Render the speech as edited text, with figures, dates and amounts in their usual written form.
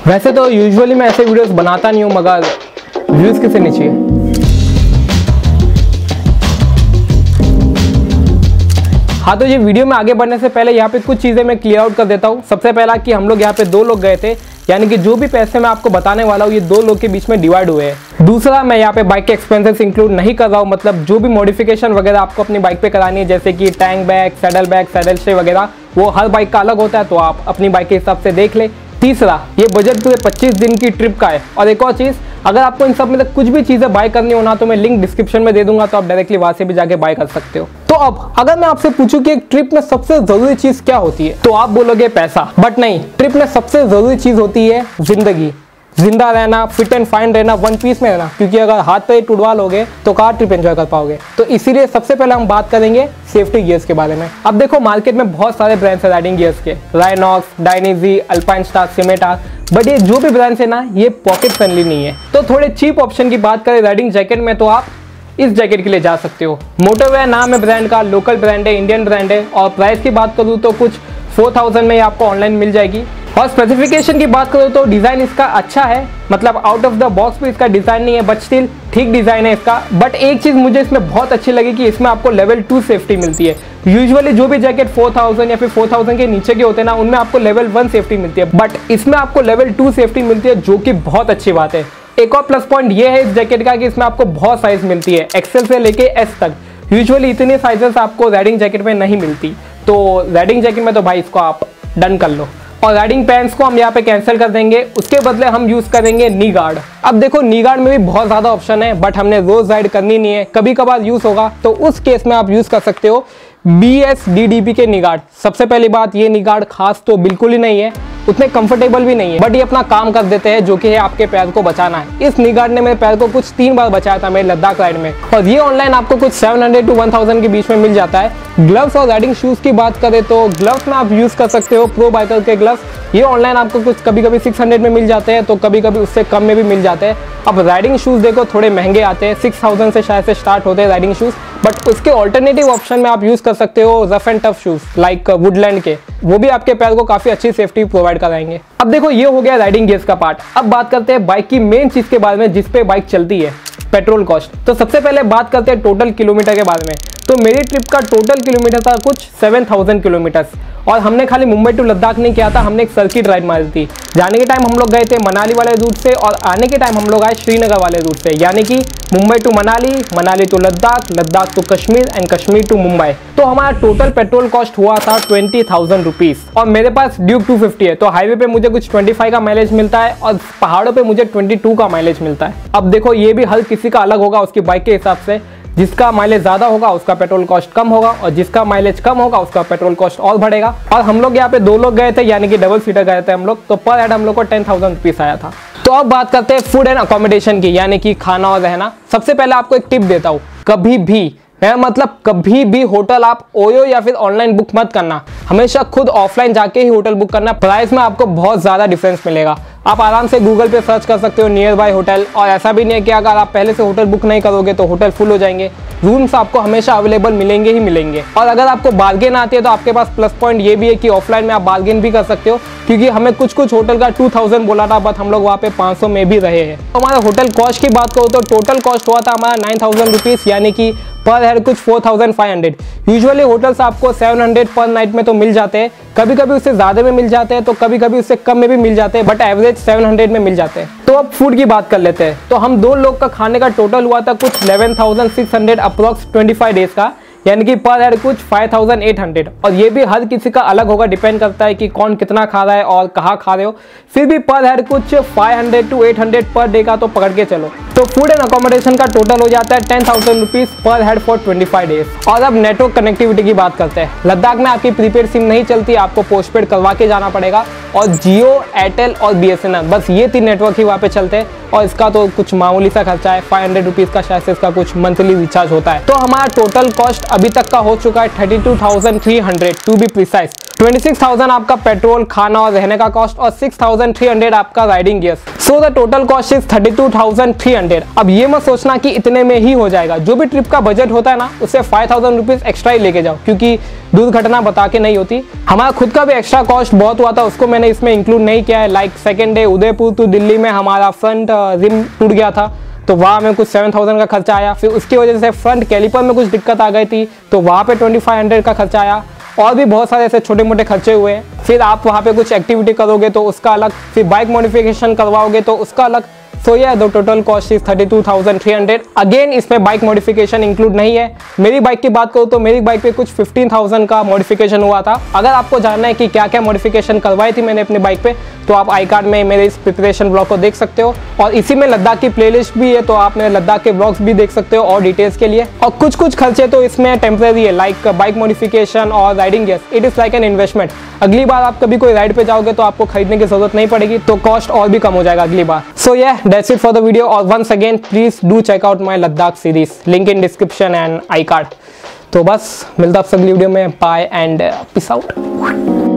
वैसे तो यूजुअली मैं ऐसे वीडियोस बनाता नहीं हूँ, मगर व्यूज़ किसे नहीं चाहिए। हाँ, तो ये वीडियो में आगे बढ़ने से पहले यहाँ पे कुछ चीज़ें मैं क्लियर आउट कर देता हूँ। सबसे पहला कि हम लोग यहाँ पे 2 लोग गए थे, यानी कि जो भी पैसे मैं आपको बताने वाला हूँ ये 2 लोग के बीच में डिवाइड हुए हैं। दूसरा, मैं यहाँ पे बाइक के एक्सपेंसेस इंक्लूड नहीं कर रहा हूँ, मतलब जो भी मॉडिफिकेशन वगैरह आपको अपनी बाइक पे करानी है, जैसे कि टैंक बैग, सैडल स्टे वगैरह, वो हर बाइक का अलग होता है, तो आप अपनी बाइक के हिसाब से देख ले। तीसरा, ये बजट पूरे 25 दिन की ट्रिप का है। और एक और चीज़, अगर आपको इन सब में से कुछ भी चीज़ें बाय करनी हो ना, तो मैं लिंक डिस्क्रिप्शन में दे दूंगा, तो आप डायरेक्टली वहाँ से भी जाके बाय कर सकते हो। तो अब अगर मैं आपसे पूछूं कि एक ट्रिप में सबसे ज़रूरी चीज़ क्या होती है, तो आप बोलोगे पैसा, बट नहीं, ट्रिप में सबसे ज़रूरी चीज़ होती है ज़िंदगी। जिंदा रहना, फिट एंड फाइन रहना, वन पीस में रहना, क्योंकि अगर हाथ पे टुडवा लोगे तो कार ट्रिप एंजॉय कर पाओगे। तो इसीलिए सबसे पहले हम बात करेंगे सेफ्टी गियर्स के बारे में। अब देखो, मार्केट में बहुत सारे ब्रांड्स है राइडिंग गियर्स के, राइनॉक्स, डायनीजी, अल्पाइनस्टार, सिमेटार, बट ये जो भी ब्रांड्स है ना, ये पॉकेट फ्रेंडली नहीं है। तो थोड़े चीप ऑप्शन की बात करें राइडिंग जैकेट में, तो आप इस जैकेट के लिए जा सकते हो। मोटरवेयर नाम है ब्रांड का, लोकल ब्रांड है, इंडियन ब्रांड है, और प्राइस की बात करूँ तो कुछ 4000 में आपको ऑनलाइन मिल जाएगी। और स्पेसिफिकेशन की बात करूँ तो डिज़ाइन इसका अच्छा है, मतलब आउट ऑफ द बॉक्स भी इसका डिज़ाइन नहीं है, बट स्टिल ठीक डिज़ाइन है इसका। बट एक चीज़ मुझे इसमें बहुत अच्छी लगी कि इसमें आपको लेवल 2 सेफ्टी मिलती है। यूजुअली जो भी जैकेट 4000 या फिर 4000 के नीचे के होते हैं ना, उनमें आपको लेवल 1 सेफ्टी मिलती है, बट इसमें आपको लेवल 2 सेफ्टी मिलती है, जो कि बहुत अच्छी बात है। एक और प्लस पॉइंट ये है इस जैकेट का कि इसमें आपको बहुत साइज मिलती है, एक्सेल से लेके एस तक। यूजुअली इतने साइजेस आपको राइडिंग जैकेट में नहीं मिलती, तो राइडिंग जैकेट में तो भाई इसको आप डन कर लो। और राइडिंग पैंट्स को हम यहाँ पे कैंसिल कर देंगे, उसके बदले हम यूज़ करेंगे नी गार्ड। अब देखो, नी गार्ड में भी बहुत ज़्यादा ऑप्शन है, बट हमने रोज़ राइड करनी नहीं है, कभी कभार यूज़ होगा, तो उस केस में आप यूज़ कर सकते हो BSDDP के नी गार्ड। सबसे पहली बात, ये नी गार्ड खास तो बिल्कुल ही नहीं है, उतने कंफर्टेबल भी नहीं है, बट ये अपना काम कर देते हैं, जो कि है आपके पैर को बचाना है। इस नी गार्ड ने मेरे पैर को कुछ 3 बार बचाया था मेरे लद्दाख राइड में, और ये ऑनलाइन आपको कुछ 700 to 1000 के बीच में मिल जाता है। ग्लव्स और राइडिंग शूज़ की बात करें तो ग्लव्स में आप यूज़ कर सकते हो प्रो बाइकर के ग्लव्स। ये ऑनलाइन आपको कुछ कभी कभी 600 में मिल जाते हैं, तो कभी कभी उससे कम में भी मिल जाते हैं। अब राइडिंग शूज़ देखो थोड़े महंगे आते हैं, 6000 से शायद से स्टार्ट होते हैं राइडिंग शूज़, बट उसके ऑल्टरनेटिव ऑप्शन में आप यूज़ कर सकते हो rough and tough shoes like Woodland के, वो भी आपके पैर को काफ़ी अच्छी सेफ्टी प्रोवाइड कराएंगे। अब देखो, ये हो गया राइडिंग गियर्स का पार्ट। अब बात करते हैं बाइक की मेन चीज़ के बारे में, जिस पे बाइक चलती है, पेट्रोल कॉस्ट। तो सबसे पहले बात करते हैं टोटल किलोमीटर के बारे में। तो मेरी ट्रिप का टोटल किलोमीटर था कुछ 7000 किलोमीटर्स, और हमने खाली मुंबई टू लद्दाख नहीं किया था, हमने एक सर्किट राइड मारी थी। जाने के टाइम हम लोग गए थे मनाली वाले रूट से, और आने के टाइम हम लोग आए श्रीनगर वाले रूट से, यानी कि Mumbai to Manali, Manali to Ladakh, Ladakh to Kashmir, and Kashmir to Mumbai. तो हमारा टोटल पेट्रोल कॉस्ट हुआ था 20,000 रुपीज़। और मेरे पास ड्यूक 250 है, तो हाईवे पे मुझे कुछ 25 का माइलेज मिलता है, और पहाड़ों पे मुझे 22 का माइलेज मिलता है। अब देखो, ये भी हर किसी का अलग होगा उसकी बाइक के हिसाब से, जिसका माइलेज ज़्यादा होगा उसका पेट्रोल कॉस्ट कम होगा, और जिसका माइलेज कम होगा उसका पेट्रोल कॉस्ट और बढ़ेगा। और हम लोग यहाँ पे 2 लोग गए थे, यानी कि डबल सीटर गए थे हम लोग, तो पर हेड हम लोग को 10,000 रुपीज़ आया था। तो अब बात करते हैं फूड एंड अकोमोडेशन की, यानी कि खाना और रहना। सबसे पहले आपको एक टिप देता हूँ, कभी भी कभी भी होटल आप ओयो या फिर ऑनलाइन बुक मत करना, हमेशा खुद ऑफलाइन जाके ही होटल बुक करना। प्राइस में आपको बहुत ज़्यादा डिफरेंस मिलेगा। आप आराम से गूगल पे सर्च कर सकते हो नियर बाय होटल, और ऐसा भी नहीं है कि अगर आप पहले से होटल बुक नहीं करोगे तो होटल फुल हो जाएंगे। रूम्स आपको हमेशा अवेलेबल मिलेंगे ही मिलेंगे। और अगर आपको बार्गेन आती है तो आपके पास प्लस पॉइंट ये भी है कि ऑफलाइन में आप बार्गेन भी कर सकते हो, क्योंकि हमें कुछ होटल का 2000 बोला था, बट हम लोग वहाँ पे 500 में भी रहे हैं। तो हमारा होटल कॉस्ट की बात करो तो टोटल कॉस्ट हुआ था हमारा 9000 रुपीज़, यानी कि पर हेड कुछ 4500। यूजुअली होटल्स आपको 700 पर नाइट में तो मिल जाते हैं, कभी कभी उससे ज़्यादा में मिल जाते हैं, तो कभी कभी उससे कम में भी मिल जाते हैं, बट एवरेज 700 में मिल जाते हैं। तो अब फूड की बात कर लेते हैं। तो हम 2 लोग का खाने का टोटल हुआ था कुछ 11,600 अप्रॉक्स 25 डेज का, यानी कि पर हेड कुछ 5800। और ये भी हर किसी का अलग होगा, डिपेंड करता है कि कौन कितना खा रहा है और कहाँ खा रहे हो। फिर भी पर हेड कुछ 500 to 800 पर डे का तो पकड़ के चलो। तो फूड एंड अकोमोडेशन का टोटल हो जाता है 10,000 रुपीज़ पर हेड फॉर 25 डेज। और अब नेटवर्क कनेक्टिविटी की बात करते हैं। लद्दाख में आपकी प्रीपेड सिम नहीं चलती, आपको पोस्टपेड करवा के जाना पड़ेगा, और जियो, एयरटेल और BSNL, बस ये 3 नेटवर्क ही वहाँ पे चलते हैं, और इसका तो कुछ मामूली सा खर्चा है, 500 रुपीज़ का शायद से इसका कुछ मंथली रिचार्ज होता है। तो हमारा टोटल कॉस्ट अभी तक का हो चुका है 32,300 टू बी प्रिसाइज। 26,000 आपका पेट्रोल, खाना और रहने का कॉस्ट और 6,300 आपका riding gears. So the total cost is 32,300। अब ये मत सोचना कि इतने में ही हो जाएगा। जो भी ट्रिप का बजट होता है ना, उससे 5,000 रुपीज एक्स्ट्रा ही लेके जाओ, क्योंकि दुर्घटना बता के नहीं होती। हमारा खुद का भी एक्स्ट्रा कॉस्ट बहुत हुआ था, उसको मैंने इसमें इंक्लूड नहीं किया है। Like second day Udaipur to Delhi में हमारा फ्रंट रिम टूट गया था, तो वहाँ में कुछ 7,000 का खर्चा आया। फिर उसकी वजह से फ्रंट कैलिपर में कुछ दिक्कत आ गई थी, तो वहाँ पे 2,500 का खर्चा आया। और भी बहुत सारे ऐसे छोटे मोटे खर्चे हुए। फिर आप वहाँ पे कुछ एक्टिविटी करोगे तो उसका अलग, फिर बाइक मॉडिफिकेशन करवाओगे तो उसका अलग। सो ये the total cost is 32,300। Again इसमें बाइक मॉडिफिकेशन इंक्लूड नहीं है। मेरी बाइक की बात करूँ तो मेरी बाइक पे कुछ 15,000 का मॉडिफिकेशन हुआ था। अगर आपको जानना है कि क्या क्या मॉडिफिकेशन करवाई थी मैंने अपनी बाइक पे, तो आप आई कार्ड में मेरे इस प्रिपरेशन ब्लॉग को देख सकते हो। और इसी में लद्दाख की प्लेलिस्ट भी है, तो आप मेरे लद्दाख के ब्लॉग्स भी देख सकते हो और डिटेल्स के लिए। और कुछ खर्चे तो इसमें टेम्परेरी है, लाइक बाइक मॉडिफिकेशन और riding gears. It is like an investment. अगली बार आप कभी कोई राइड पे जाओगे तो आपको खरीदने की जरूरत नहीं पड़ेगी, तो कॉस्ट और भी कम हो जाएगा अगली बार। So that's it for the video. और once again please do check out my Ladakh series, link in description and I card. तो बस मिलता है आपसे अगली वीडियो में। Bye and peace out.